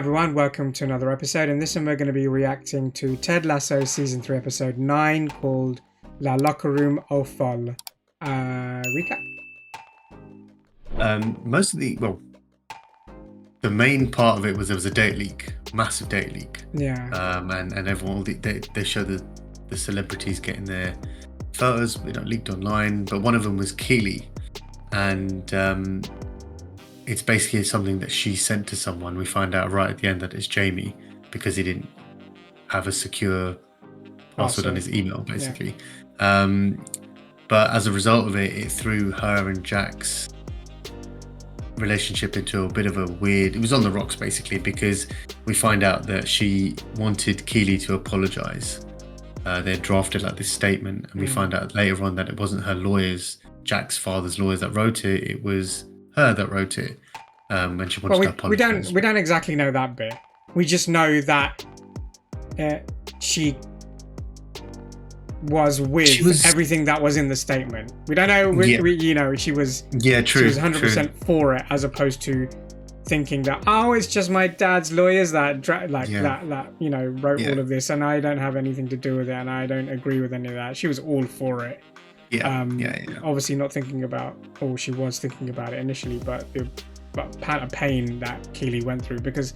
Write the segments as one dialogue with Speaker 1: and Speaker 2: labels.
Speaker 1: everyone, welcome to another episode. In this one we're going to be reacting to Ted Lasso Season 3 Episode 9 called La Locker Room Aux Folles. Recap?
Speaker 2: The main part of it was there was a data leak, massive data leak.
Speaker 1: Yeah.
Speaker 2: And everyone, they show the celebrities getting their photos, leaked online, but one of them was Keely. And it's basically something that she sent to someone. We find out right at the end that it's Jamie because he didn't have a secure password on his email, basically. Yeah. But as a result of it, it threw her and Jack's relationship into a bit of a weird... It was on the rocks, basically, because we find out that she wanted Keely to apologise. They drafted this statement, and we find out later on that it wasn't her lawyers, Jack's father's lawyers, that wrote it. It was her that wrote it when she wanted to apologise.
Speaker 1: We don't exactly know that bit. We just know that she was everything that was in the statement. We don't know. She was. Yeah, true. She was 100% for it, as opposed to thinking that it's just my dad's lawyers that wrote all of this, and I don't have anything to do with it, and I don't agree with any of that. She was all for it. Obviously not thinking about, or she was thinking about it initially, but the kind of pain that Keely went through, because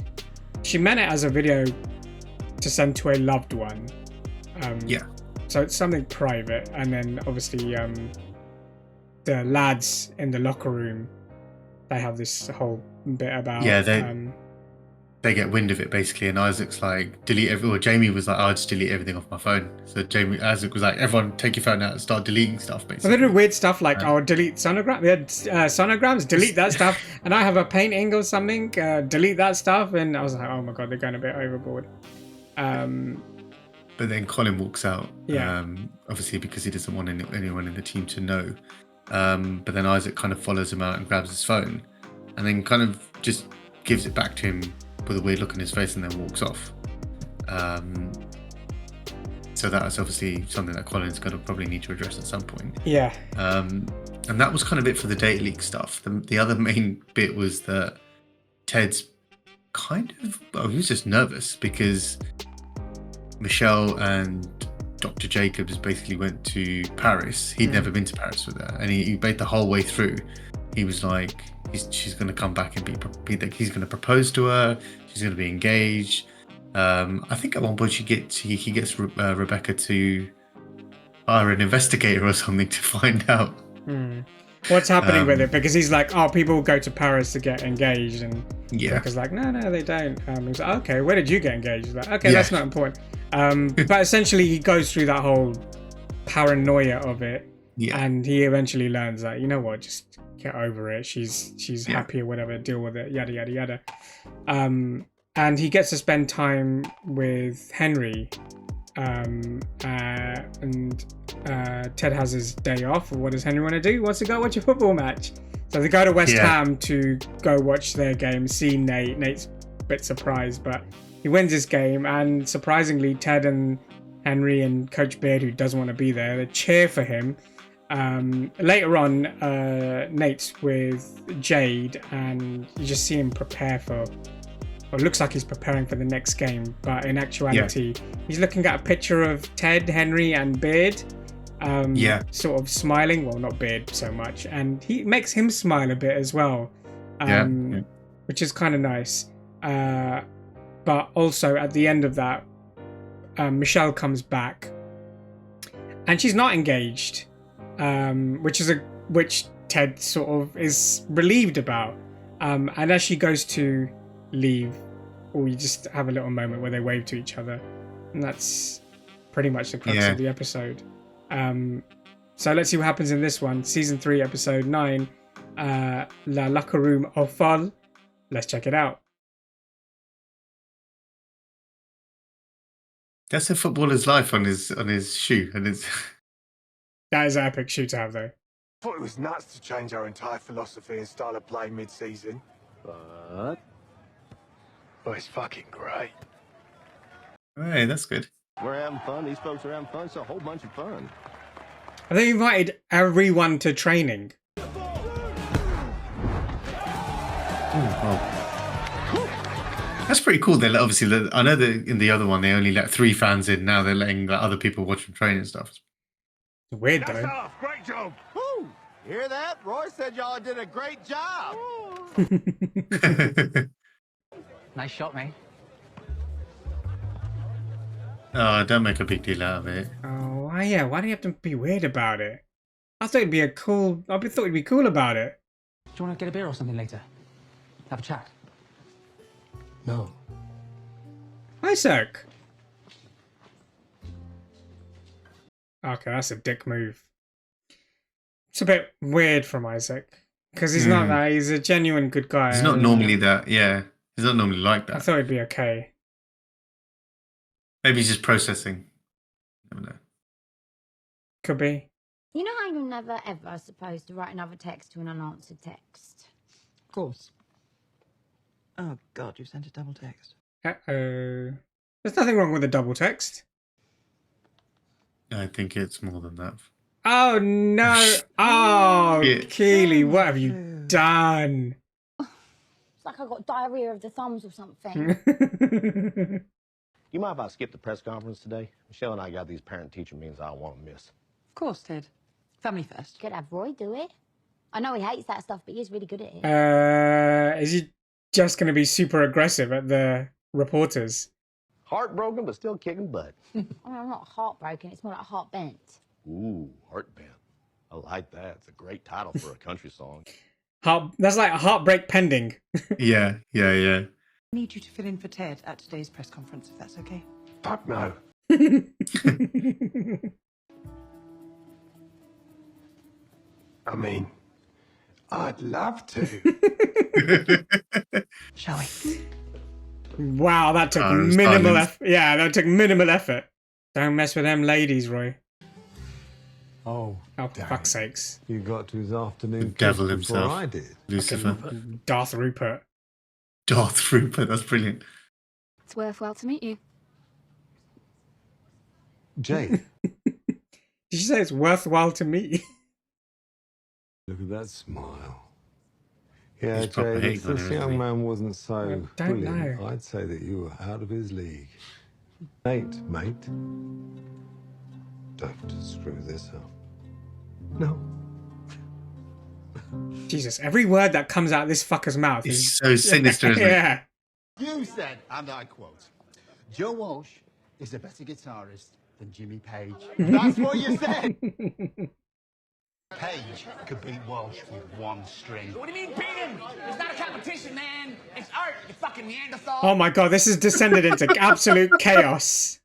Speaker 1: she meant it as a video to send to a loved one. So it's something private, and then obviously the lads in the locker room, they have this whole bit about
Speaker 2: they get wind of it, basically, and Isaac's like, Jamie was like, I'll just delete everything off my phone. So Isaac was like, everyone take your phone out and start deleting stuff, basically.
Speaker 1: So they did weird stuff like, delete sonogram. We had sonograms, delete that stuff. And I have a painting or something, delete that stuff. And I was like, oh my God, they're going a bit overboard.
Speaker 2: But then Colin walks out, obviously because he doesn't want anyone in the team to know. But then Isaac kind of follows him out and grabs his phone, and then kind of just gives it back to him with a weird look on his face, and then walks off. So that's obviously something that Colin's going to probably need to address at some point.
Speaker 1: Yeah.
Speaker 2: And that was kind of it for the data leak stuff. The other main bit was that Ted's he was just nervous because Michelle and Dr. Jacobs basically went to Paris. He'd never been to Paris with her, and he made the whole way through. He was like, she's going to come back and he's going to propose to her. She's going to be engaged. I think at one point he gets Rebecca to hire an investigator or something to find out
Speaker 1: what's happening with it, because he's like, people go to Paris to get engaged, and Rebecca's like, no, they don't. He's like, okay, where did you get engaged? He's like, okay, that's not important. But essentially he goes through that whole paranoia of it, and he eventually learns that, you know what, just get over it. She's happy or whatever, deal with it, yada yada yada. And he gets to spend time with Henry, and Ted has his day off. What does Henry want to do? He wants to go watch a football match. So they go to West Ham to go watch their game, see Nate. Nate's a bit surprised, but he wins this game, and surprisingly Ted and Henry and Coach Beard, who doesn't want to be there, they cheer for him. Later on, Nate's with Jade, and you just see him prepare for, or it looks like he's preparing for the next game, but in actuality he's looking at a picture of Ted, Henry and Beard, sort of smiling. Well, not Beard so much, and he makes him smile a bit as well, which is kind of nice. But also at the end of that, Michelle comes back, and she's not engaged, which Ted sort of is relieved about. And as she goes to leave, we just have a little moment where they wave to each other, and that's pretty much the crux of the episode. So let's see what happens in this one, season 3, episode 9, La Locker Room Aux Folles. Let's check it out.
Speaker 2: That's a footballer's life on his shoe, and it's
Speaker 1: that is an epic shoe to have, though.
Speaker 3: I thought it was nuts to change our entire philosophy and style of play mid-season, but it's fucking great.
Speaker 2: Hey, that's good.
Speaker 4: We're having fun. These folks are having fun. It's a whole bunch of fun.
Speaker 1: Have they invited everyone to training?
Speaker 2: That's pretty cool. Obviously, I know that in the other one they only let 3 fans in. Now they're letting other people watch them train and stuff.
Speaker 1: Weird
Speaker 3: That's
Speaker 1: though.
Speaker 3: off. Great job.
Speaker 4: Woo! You hear that? Roy said y'all did a great job.
Speaker 5: Nice shot, mate.
Speaker 2: Oh, don't make a big deal out of it.
Speaker 1: Oh, yeah. Why do you have to be weird about it? I thought it'd be thought it'd be cool about it.
Speaker 5: Do you want to get a beer or something later? Have a chat.
Speaker 3: No.
Speaker 1: Isaac. Okay, that's a dick move. It's a bit weird from Isaac because he's not that. He's a genuine good guy.
Speaker 2: He's not normally that. Yeah, he's not normally like that.
Speaker 1: I thought he'd be okay.
Speaker 2: Maybe he's just processing. Never know.
Speaker 1: Could be.
Speaker 6: You know how you're never ever supposed to write another text to an unanswered text?
Speaker 5: Of course. Oh, God, you sent a double text.
Speaker 1: Uh-oh. There's nothing wrong with a double text.
Speaker 2: I think it's more than that.
Speaker 1: Oh, no. Oh,
Speaker 2: Yeah.
Speaker 1: Keely, what have you done?
Speaker 6: It's like I got diarrhea of the thumbs or something.
Speaker 4: You mind if I skip the press conference today? Michelle and I got these parent-teacher meetings I don't want to miss.
Speaker 5: Of course, Ted. Family first.
Speaker 6: Could have Roy do it. I know he hates that stuff, but he's really good at it.
Speaker 1: Is he just going to be super aggressive at the reporters?
Speaker 4: Heartbroken, but still kicking butt.
Speaker 6: I mean, I'm not heartbroken. It's more like heart bent.
Speaker 4: Ooh, heart band. I like that. It's a great title for a country song.
Speaker 1: That's like a heartbreak pending.
Speaker 2: Yeah.
Speaker 5: I need you to fill in for Ted at today's press conference, if that's okay.
Speaker 3: Fuck no. I mean, I'd love to.
Speaker 5: Shall we?
Speaker 1: Wow, that took
Speaker 2: it's
Speaker 1: minimal
Speaker 2: silence.
Speaker 1: effort. Yeah, that took minimal effort. Don't mess with them ladies, Roy.
Speaker 7: Oh,
Speaker 1: Oh, for
Speaker 7: damn.
Speaker 1: fuck's sakes.
Speaker 7: You got to his afternoon
Speaker 2: The devil
Speaker 7: kiss before
Speaker 2: himself.
Speaker 7: I did.
Speaker 2: Lucifer.
Speaker 1: Darth Rupert.
Speaker 2: Darth Rupert. That's brilliant.
Speaker 8: It's worthwhile to meet you.
Speaker 7: Jay,
Speaker 1: Did you say it's worthwhile to meet you?
Speaker 7: look at that smile. Yeah,
Speaker 2: He's proper
Speaker 7: Jay,
Speaker 2: hating
Speaker 7: if
Speaker 2: on
Speaker 7: this
Speaker 2: her, isn't
Speaker 7: young
Speaker 2: he?
Speaker 7: man wasn't so
Speaker 1: don't
Speaker 7: brilliant,
Speaker 1: know.
Speaker 7: I'd say that you were out of his league. Nate, mate, don't screw this up. No.
Speaker 1: Jesus, every word that comes out of this fucker's mouth
Speaker 2: He's
Speaker 1: is
Speaker 2: so sinister, isn't he?
Speaker 1: yeah.
Speaker 9: You said, and I quote, Joe Walsh is a better guitarist than Jimmy Page. That's what you said. Page could beat Walsh with one string.
Speaker 5: What do you mean, beat him? It's not a competition, man. It's art. You fucking Neanderthal.
Speaker 1: Oh my god, this has descended into absolute chaos.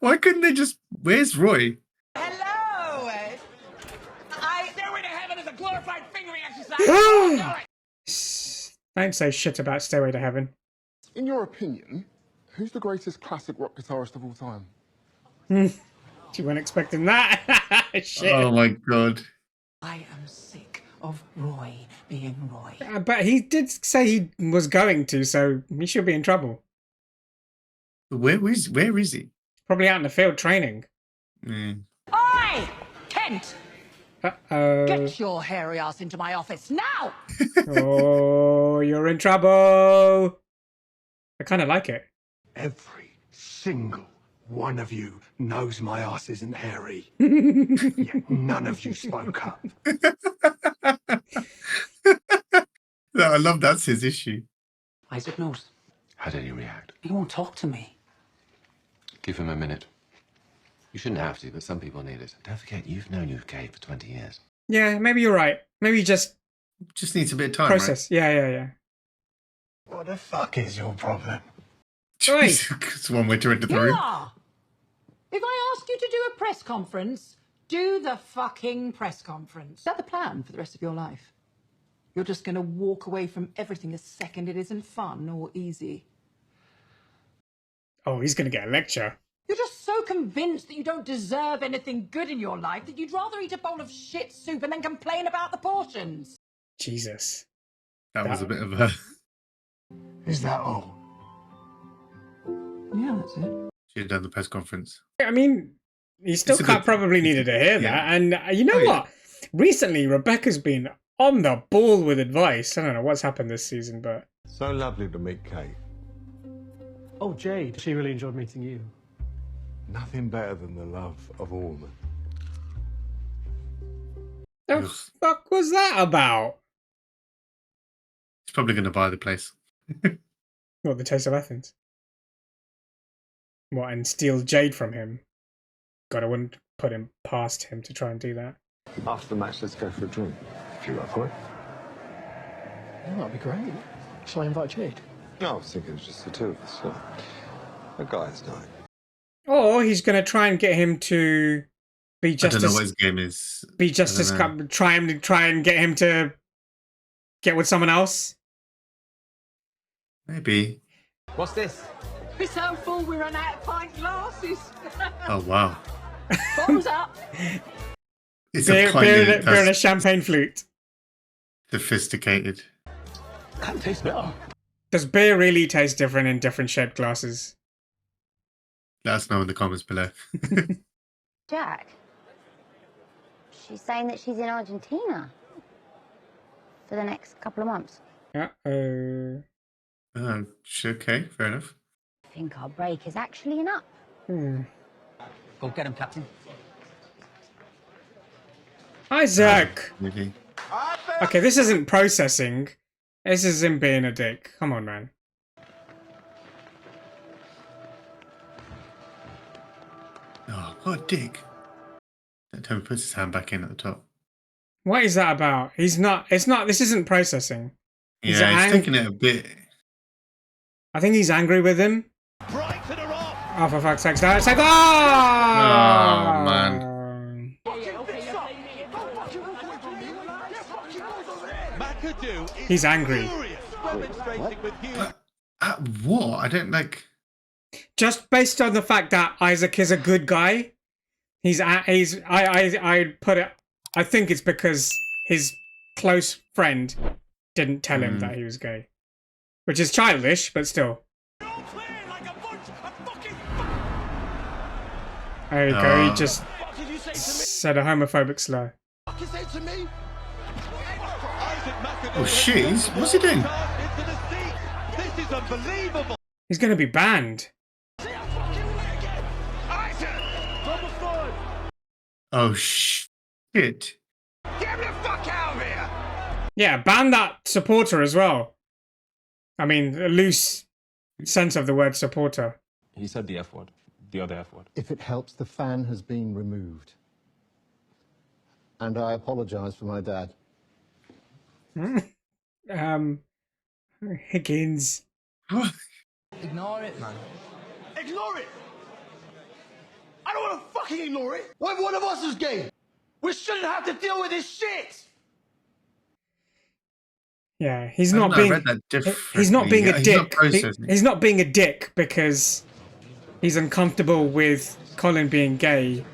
Speaker 2: Why couldn't they just... Where's Roy?
Speaker 5: Hello. Stairway to Heaven is a glorified fingering exercise.
Speaker 1: Don't say shit about Stairway to Heaven.
Speaker 10: In your opinion, who's the greatest classic rock guitarist of all time?
Speaker 1: You weren't expecting that. Shit.
Speaker 2: Oh my god.
Speaker 5: I am sick of Roy being Roy.
Speaker 1: But he did say he was going to, so he should be in trouble.
Speaker 2: Where is he?
Speaker 1: Probably out in the field training.
Speaker 2: Yeah.
Speaker 5: Oi! Kent!
Speaker 1: Uh-oh.
Speaker 5: Get your hairy ass into my office now!
Speaker 1: Oh, you're in trouble. I kind of like it.
Speaker 3: Every single one of you knows my ass isn't hairy. Yet none of you spoke up.
Speaker 2: No, I love that's his issue.
Speaker 5: Isaac knows.
Speaker 10: How did he react?
Speaker 5: He won't talk to me.
Speaker 10: Give him a minute. You shouldn't have to, but some people need it. Don't forget, you've known your Kate for 20 years.
Speaker 1: Yeah, maybe you're right. Maybe just
Speaker 2: Just needs a bit of time,
Speaker 1: process. Yeah.
Speaker 3: What the fuck is your problem?
Speaker 2: right?
Speaker 1: Oi.
Speaker 2: It's one way to enter the room.
Speaker 5: Yeah! If I ask you to do a press conference, do the fucking press conference. Is that the plan for the rest of your life? You're just going to walk away from everything the second it isn't fun or easy.
Speaker 1: Oh, he's going to get a lecture.
Speaker 5: You're just so convinced that you don't deserve anything good in your life that you'd rather eat a bowl of shit soup and then complain about the portions.
Speaker 1: Jesus.
Speaker 2: That was a bit of a...
Speaker 3: Is that all?
Speaker 5: Yeah, that's it.
Speaker 2: Should have done the press conference.
Speaker 1: I mean, he still
Speaker 2: It's a
Speaker 1: can't
Speaker 2: bit-
Speaker 1: probably needed to hear
Speaker 2: Yeah.
Speaker 1: that. And you know
Speaker 2: Oh, yeah.
Speaker 1: what? Recently, Rebecca's been on the ball with advice. I don't know what's happened this season, but
Speaker 7: So lovely to meet Kate.
Speaker 11: Oh, Jade. She really enjoyed meeting you.
Speaker 7: Nothing better than the love of a woman.
Speaker 1: The fuck was that about?
Speaker 2: He's probably going to buy the place.
Speaker 1: What, the Taste of Athens? What, and steal Jade from him? God, I wouldn't put him past him to try and do that.
Speaker 7: After the match, let's go for a drink. If you're up for it.
Speaker 11: Yeah, that'd be great. Shall I invite Jade?
Speaker 7: No, I was thinking it was just the two of us. So. A guy's night.
Speaker 1: Or he's going to try and get him to be just
Speaker 2: I don't know what his game is.
Speaker 1: Be just as try and get him to get with someone else.
Speaker 2: Maybe.
Speaker 9: What's this?
Speaker 5: We're so full we run out of pint glasses.
Speaker 2: Oh wow.
Speaker 5: Bottoms up.
Speaker 2: It's
Speaker 1: beer,
Speaker 2: a pint
Speaker 1: beer and a champagne flute.
Speaker 2: Sophisticated.
Speaker 11: Can't taste better.
Speaker 1: Does beer really taste different in different shaped glasses?
Speaker 2: Let us know in the comments below.
Speaker 6: Jack, she's saying that she's in Argentina for the next couple of months.
Speaker 2: Oh, okay, fair enough.
Speaker 6: I think our break is actually enough.
Speaker 9: Go get him, Captain.
Speaker 1: Isaac!
Speaker 2: Really?
Speaker 1: Okay, this isn't processing. This is him being a dick. Come on, man.
Speaker 2: Oh, what a dick. Toby puts his hand back in at the top.
Speaker 1: What is that about? He's not... It's not... This isn't processing.
Speaker 2: He's taking it a bit...
Speaker 1: I think he's angry with him. Oh, for fuck's sake. Oh,
Speaker 2: man.
Speaker 1: He's angry.
Speaker 2: At what? I don't like...
Speaker 1: Just based on the fact that Isaac is a good guy, I put it... I think it's because his close friend didn't tell him that he was gay. Which is childish, but still. There you go, he just said a homophobic slur.
Speaker 2: Oh shit, what's he doing?
Speaker 1: He's gonna be banned.
Speaker 2: Oh shit.
Speaker 3: Get the fuck out of here!
Speaker 1: Yeah, ban that supporter as well. I mean, a loose sense of the word supporter.
Speaker 11: He said the F word. The other F word.
Speaker 4: If it helps, the fan has been removed. And I apologize for my dad.
Speaker 1: Higgins.
Speaker 9: Ignore it, man. Ignore it! I don't want to fucking ignore it! What if one of us is gay? We shouldn't have to deal with this shit!
Speaker 1: Yeah, he's not being a dick. He's not being a dick because he's uncomfortable with Colin being gay.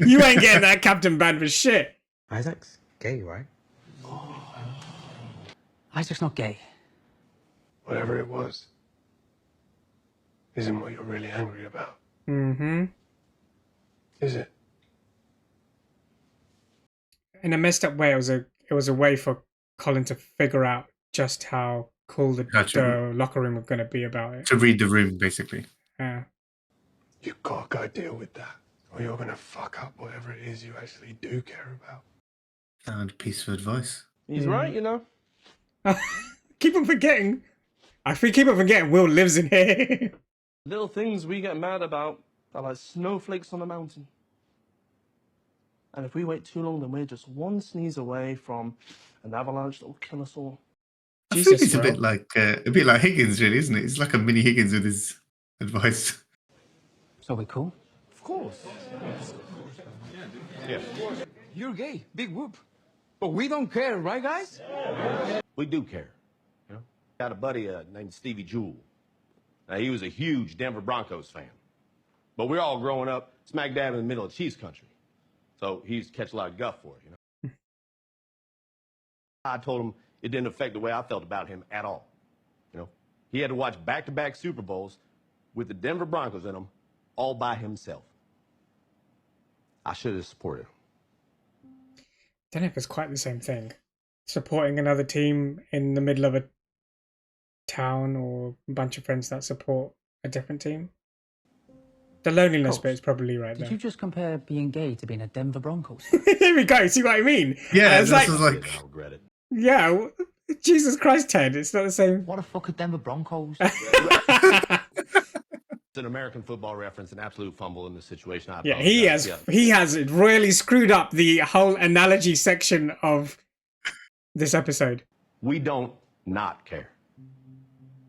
Speaker 1: You ain't getting that Captain Bad for shit.
Speaker 9: Isaac's gay, right? Isaac's not gay.
Speaker 3: Whatever it was, isn't what you're really angry about.
Speaker 1: Mm-hmm.
Speaker 3: Is it?
Speaker 1: In a messed up way, it was a way for Colin to figure out just how cool the locker room was going to be about it.
Speaker 2: To read the room, basically.
Speaker 1: Yeah.
Speaker 3: You gotta go deal with that, or you're gonna fuck up whatever it is you actually do care about.
Speaker 2: Sound piece of advice.
Speaker 11: He's right, you know.
Speaker 1: Keep on forgetting. I keep on forgetting Will lives in here.
Speaker 11: Little things we get mad about are like snowflakes on a mountain. And if we wait too long, then we're just one sneeze away from an avalanche that will kill us all.
Speaker 2: I think it's a bit like Higgins, really, isn't it? It's like a mini Higgins with his advice.
Speaker 9: So we cool?
Speaker 11: Of course.
Speaker 9: Yeah. You're gay. Big whoop. But we don't care, right, guys?
Speaker 4: We do care. You know? Got a buddy named Stevie Jewell. Now, he was a huge Denver Broncos fan. But we're all growing up smack dab in the middle of Chiefs country. So he used to catch a lot of guff for it, you know? I told him it didn't affect the way I felt about him at all. You know? He had to watch back-to-back Super Bowls with the Denver Broncos in them all by himself. I should have supported him.
Speaker 1: Don't know if it's quite the same thing. supporting another team in the middle of a town or a bunch of friends that support a different team. The loneliness bit is probably right there.
Speaker 12: Did you just compare being gay to being a Denver Broncos?
Speaker 1: There we go. See what I mean?
Speaker 2: Yeah,
Speaker 1: it's
Speaker 2: this
Speaker 1: like,
Speaker 2: is like,
Speaker 4: I regret it.
Speaker 1: yeah, Jesus Christ, Ted, it's not the same.
Speaker 12: What the fuck are Denver Broncos?
Speaker 4: It's an American football reference, an absolute fumble in this situation. I
Speaker 1: Yeah,
Speaker 4: apologize.
Speaker 1: he has really screwed up the whole analogy section of this episode.
Speaker 4: We don't not care.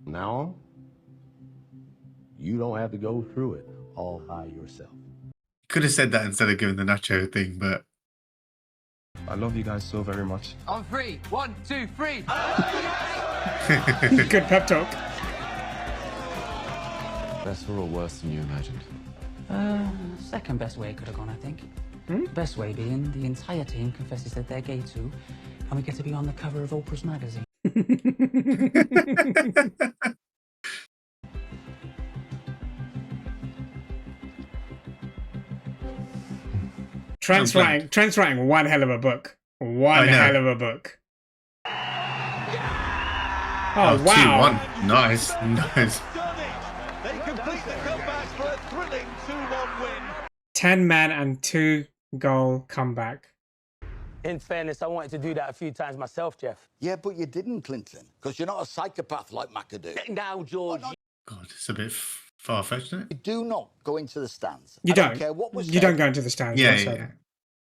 Speaker 4: Now on, you don't have to go through it all by yourself.
Speaker 2: could have said that instead of giving the nacho thing, but
Speaker 13: I love you guys so very much.
Speaker 12: On 3, 1, 2, 3.
Speaker 1: Good pep talk.
Speaker 10: Better or worse than you imagined?
Speaker 12: Second best way it could have gone, I think. Best way being the entire team confesses that they're gay too, and we get to be on the cover of Oprah's magazine.
Speaker 1: Trent's writing one hell of a book. One hell of a book. Oh, wow.
Speaker 2: 2-1. Nice.
Speaker 9: They complete the comeback for a thrilling 2-1 win.
Speaker 1: 10 men and 2 goal comeback.
Speaker 14: In fairness, I wanted to do that a few times myself, Jeff.
Speaker 15: Yeah, but you didn't, Clinton, because you're not a psychopath like McAdoo.
Speaker 14: Now, George.
Speaker 2: God, it's a bit far-fetched, isn't it?
Speaker 15: You do not go into the stands.
Speaker 1: You
Speaker 15: I
Speaker 1: don't.
Speaker 15: care what was
Speaker 1: You
Speaker 15: said.
Speaker 1: don't go into the stands.
Speaker 2: Yeah,
Speaker 1: whatsoever.
Speaker 2: yeah.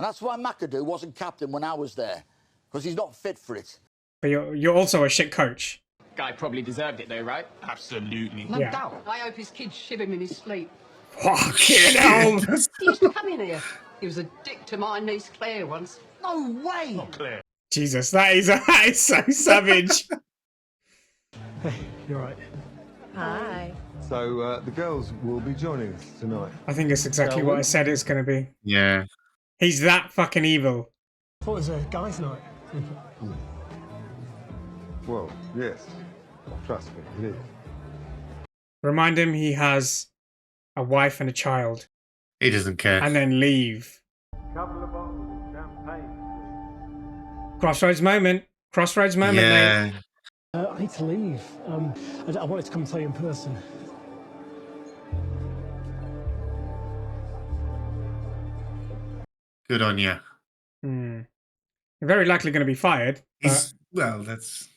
Speaker 15: And that's why McAdoo wasn't captain when I was there, because he's not fit for it.
Speaker 1: But you're also a shit coach.
Speaker 14: Guy probably deserved it, though, right?
Speaker 9: Absolutely.
Speaker 5: No
Speaker 1: Yeah.
Speaker 5: doubt. I hope his kids shiv him in his sleep.
Speaker 1: Fucking hell.
Speaker 5: He used to come in here. He was a dick to my niece Claire once. No way!
Speaker 9: Not clear.
Speaker 1: Jesus, that is so savage.
Speaker 9: Hey, you're right.
Speaker 7: Hi. So the girls will be joining us tonight.
Speaker 1: I think it's exactly what I said it's going to be.
Speaker 2: Yeah.
Speaker 1: He's that fucking evil.
Speaker 9: I thought it was a guys' night.
Speaker 7: Well, yes. Trust me, it is.
Speaker 1: Remind him he has a wife and a child.
Speaker 2: He doesn't care.
Speaker 1: And then leave.
Speaker 3: Couple of bottles of champagne.
Speaker 1: Crossroads moment, mate.
Speaker 2: Yeah.
Speaker 9: I need to leave. I wanted to come and tell you in person.
Speaker 2: Good on you.
Speaker 1: You're very likely going to be fired.
Speaker 2: Well, that's...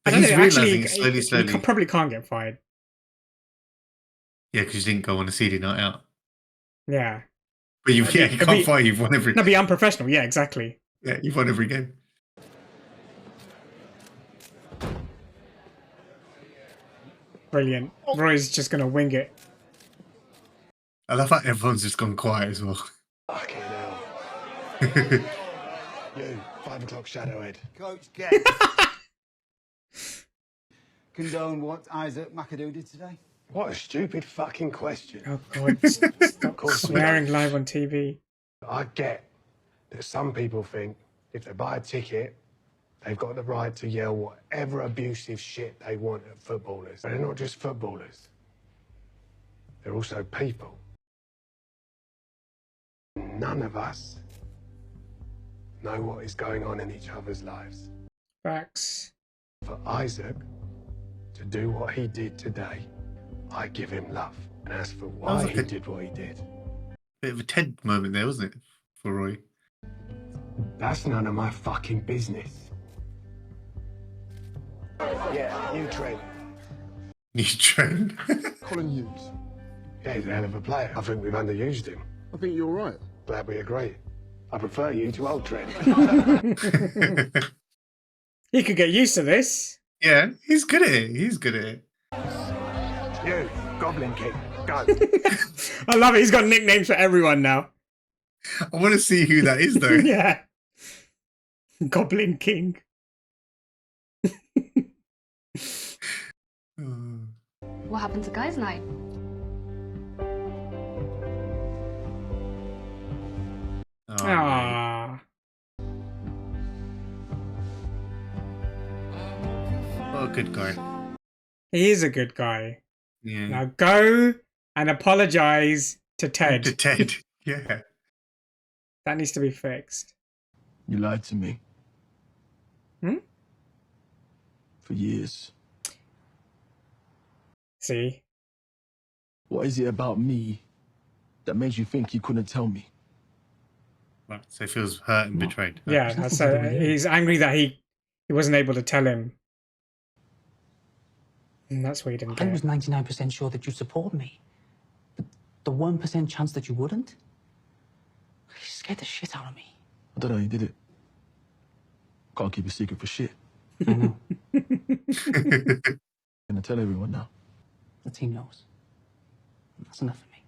Speaker 1: I don't
Speaker 2: He's
Speaker 1: know,
Speaker 2: realising
Speaker 1: actually,
Speaker 2: it slowly.
Speaker 1: You probably can't get fired.
Speaker 2: Yeah, because you didn't go on a CD night out.
Speaker 1: Yeah.
Speaker 2: But you can't fire. You've won every...
Speaker 1: That'd be unprofessional. Yeah, exactly.
Speaker 2: Yeah, you've won every game.
Speaker 1: Brilliant. Roy's just going to wing it.
Speaker 2: I love how everyone's just gone quiet as well.
Speaker 3: Fucking hell. You, 5 o'clock shadowhead.
Speaker 15: Coach, get. Condone what Isaac McAdoo did today?
Speaker 3: What a stupid fucking question.
Speaker 1: Oh, God. Stop swearing live on TV.
Speaker 3: I get that some people think if they buy a ticket, they've got the right to yell whatever abusive shit they want at footballers. But they're not just footballers. They're also people. None of us know what is going on in each other's lives.
Speaker 1: Facts.
Speaker 3: For Isaac to do what he did today, I give him love. And as for why he did what he did,
Speaker 2: Bit of a Ted moment there, wasn't it, for Roy?
Speaker 3: that's none of my fucking business. Yeah, new trend.
Speaker 2: New trend.
Speaker 3: Colin Hughes. Yeah, he's a hell of a player. I think we've underused him.
Speaker 7: I think you're right.
Speaker 3: Glad we agree. I prefer you to old Trent.
Speaker 1: He could get used to this.
Speaker 2: Yeah, he's good at it. He's good at it.
Speaker 3: You, Goblin King, go.
Speaker 1: I love it. He's got nicknames for everyone now.
Speaker 2: I want to see who that is, though.
Speaker 1: Yeah. Goblin King.
Speaker 8: What happened to guys' night?
Speaker 1: Aww.
Speaker 2: What a good guy.
Speaker 1: He is a good guy.
Speaker 2: Yeah.
Speaker 1: Now go and apologize to Ted.
Speaker 2: To Ted, yeah.
Speaker 1: That needs to be fixed.
Speaker 9: You lied to me. For years.
Speaker 1: See?
Speaker 9: What is it about me that made you think you couldn't tell me?
Speaker 2: Right, so he feels hurt and betrayed.
Speaker 1: Yeah, so he's angry that he wasn't able to tell him. And that's why he didn't
Speaker 12: I
Speaker 1: get
Speaker 12: was
Speaker 1: it.
Speaker 12: 99% sure that you'd support me. But the 1% chance that you wouldn't? You scared the shit out of me.
Speaker 9: I don't know how you did it. Can't keep a secret for shit.
Speaker 12: I know.
Speaker 9: Gonna tell everyone now.
Speaker 12: The team knows. That's enough for me.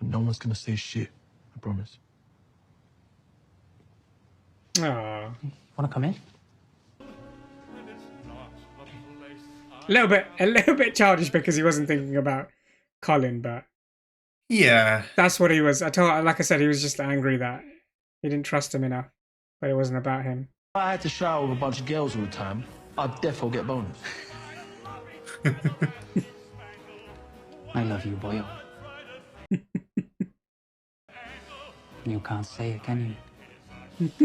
Speaker 9: And no one's gonna say shit. I promise.
Speaker 1: Aww.
Speaker 12: Wanna come in?
Speaker 1: A little bit childish because he wasn't thinking about Colin, but
Speaker 2: yeah,
Speaker 1: that's what he was. Like I said, he was just angry that he didn't trust him enough, but it wasn't about him.
Speaker 9: If I had to shower with a bunch of girls all the time, I'd defo get bonus.
Speaker 12: I love you, boyo. You can't say it, can you?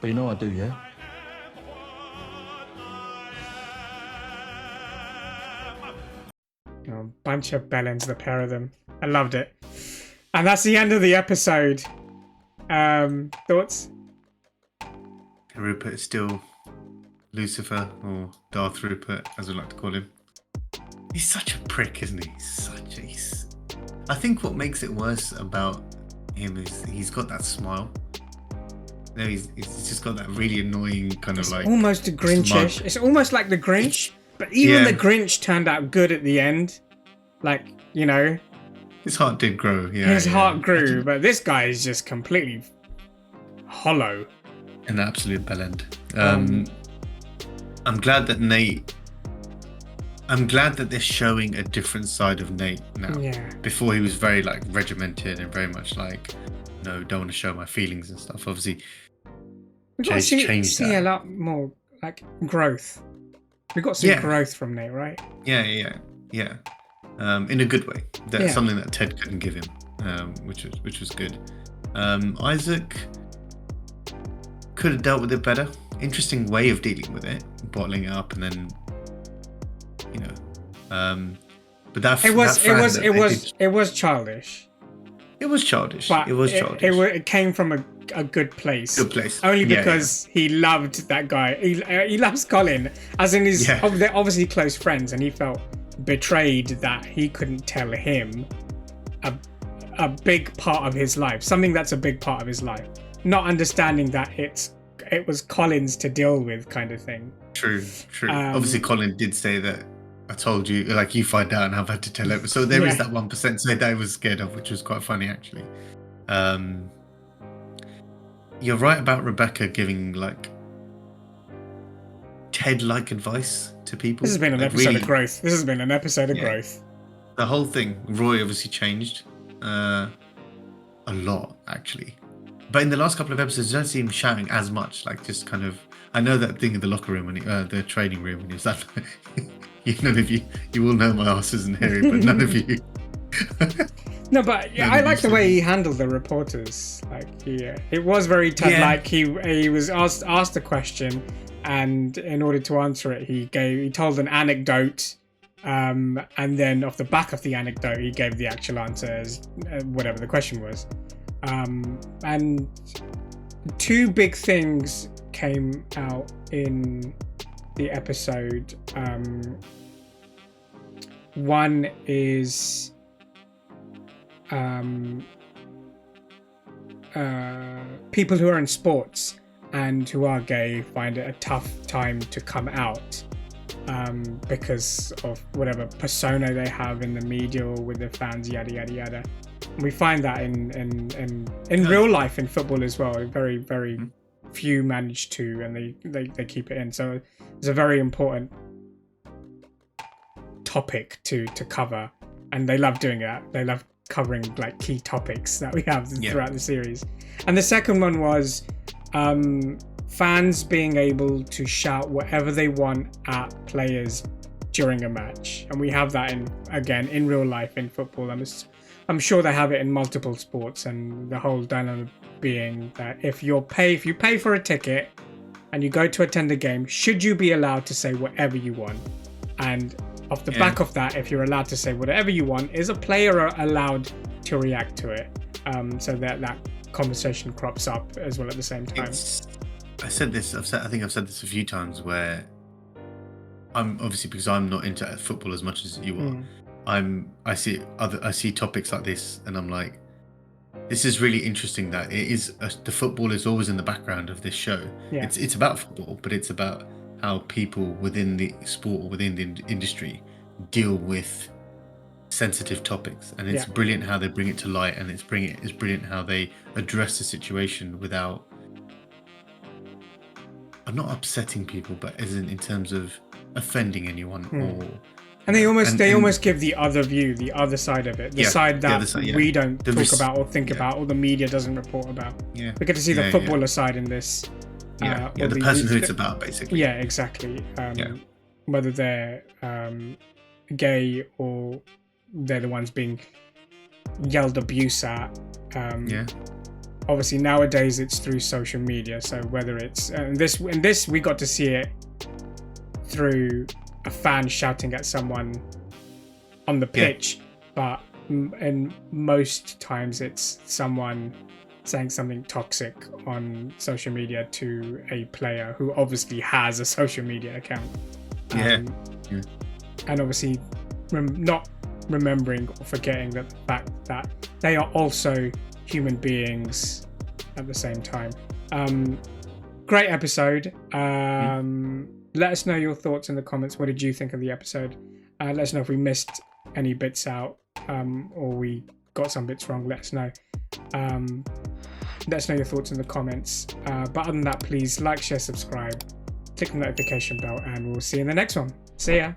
Speaker 9: But you know I do, yeah?
Speaker 1: Bunch of bellends, the pair of them. I loved it. And that's the end of the episode. Thoughts?
Speaker 2: Rupert is still Lucifer, or Darth Rupert, as we like to call him. He's such a prick, isn't he? I think what makes it worse about him is he's got that smile. No, he's just got that really annoying kind of like
Speaker 1: almost a Grinchish.
Speaker 2: smug.
Speaker 1: It's almost like the Grinch, but even the Grinch turned out good at the end. Like, you know,
Speaker 2: his heart did grow. Yeah,
Speaker 1: his heart grew, but this guy is just completely hollow.
Speaker 2: An absolute bellend. I'm glad that Nate. I'm glad that they're showing a different side of Nate now.
Speaker 1: Yeah.
Speaker 2: Before he was very like regimented and very much like, no, don't want to show my feelings and stuff. Obviously,
Speaker 1: We got to see a lot more like growth. We got some growth from Nate, right?
Speaker 2: Yeah. In a good way. That's something that Ted couldn't give him, which was good. Isaac could have dealt with it better. Interesting way of dealing with it, bottling it up and then, you know. But that
Speaker 1: it was childish.
Speaker 2: It was childish.
Speaker 1: But
Speaker 2: it was childish.
Speaker 1: It came from a good place.
Speaker 2: Good place.
Speaker 1: Only because he loved that guy. He loves Colin, as in they're obviously close friends, and he felt betrayed that he couldn't tell him a big part of his life, something that's a big part of his life, not understanding that it was Colin's to deal with, kind of thing.
Speaker 2: True. Obviously, Colin did say that. I told you, like, you find out and I've had to tell it. So there is that 1% so that I was scared of, which was quite funny, actually. You're right about Rebecca giving, like, Ted-like advice to people.
Speaker 1: This has been an episode of growth. This has been an episode of growth.
Speaker 2: The whole thing, Roy obviously changed a lot, actually. But in the last couple of episodes, you don't see him shouting as much, like, just kind of... I know that thing in the locker room, when the training room, when he was like... None of you all know my ass isn't hairy, but none of you.
Speaker 1: No, but I like the way he handled the reporters. Like, it was very Ted-like. He was asked a question, and in order to answer it, he told an anecdote, and then off the back of the anecdote, he gave the actual answer as whatever the question was. And two big things came out in the episode. One is people who are in sports and who are gay find it a tough time to come out because of whatever persona they have in the media or with their fans, yada yada yada. And we find that in real life in football as well. Very, very few manage to, and they keep it in. So it's a very important topic to cover, and they love doing that. They love covering like key topics that we have throughout the series. And the second one was fans being able to shout whatever they want at players during a match, and we have that in real life in football. I'm I'm sure they have it in multiple sports, and the whole dilemma being that if you pay for a ticket and you go to attend a game, should you be allowed to say whatever you want? And off the back of that, if you're allowed to say whatever you want, is a player allowed to react to it? So that conversation crops up as well at the same time.
Speaker 2: I think I've said this a few times, where I'm obviously, because I'm not into football as much as you are, I see topics like this and I'm like, this is really interesting that it is the football is always in the background of this show.
Speaker 1: Yeah.
Speaker 2: It's about football, but it's about how people within the sport or within the industry deal with sensitive topics, and it's brilliant how they bring it to light, and it's brilliant how they address the situation without not upsetting people, but as in terms of offending anyone or.
Speaker 1: And they almost give the other view, the other side of it, the side that we don't talk about or think about, or the media doesn't report about. Yeah. We get to see the footballer side in this.
Speaker 2: The person who it's about, basically.
Speaker 1: Yeah, exactly. Whether they're gay or they're the ones being yelled abuse at. Obviously, nowadays it's through social media. So whether it's in this, we got to see it through a fan shouting at someone on the pitch, but in most times it's someone saying something toxic on social media to a player who obviously has a social media account. And obviously not remembering or forgetting the fact that they are also human beings at the same time. Great episode. Let us know your thoughts in the comments. What did you think of the episode? Let us know if we missed any bits out, or we got some bits wrong. Let us know. Let us know your thoughts in the comments. But other than that, please like, share, subscribe, click the notification bell, and we'll see you in the next one. See ya.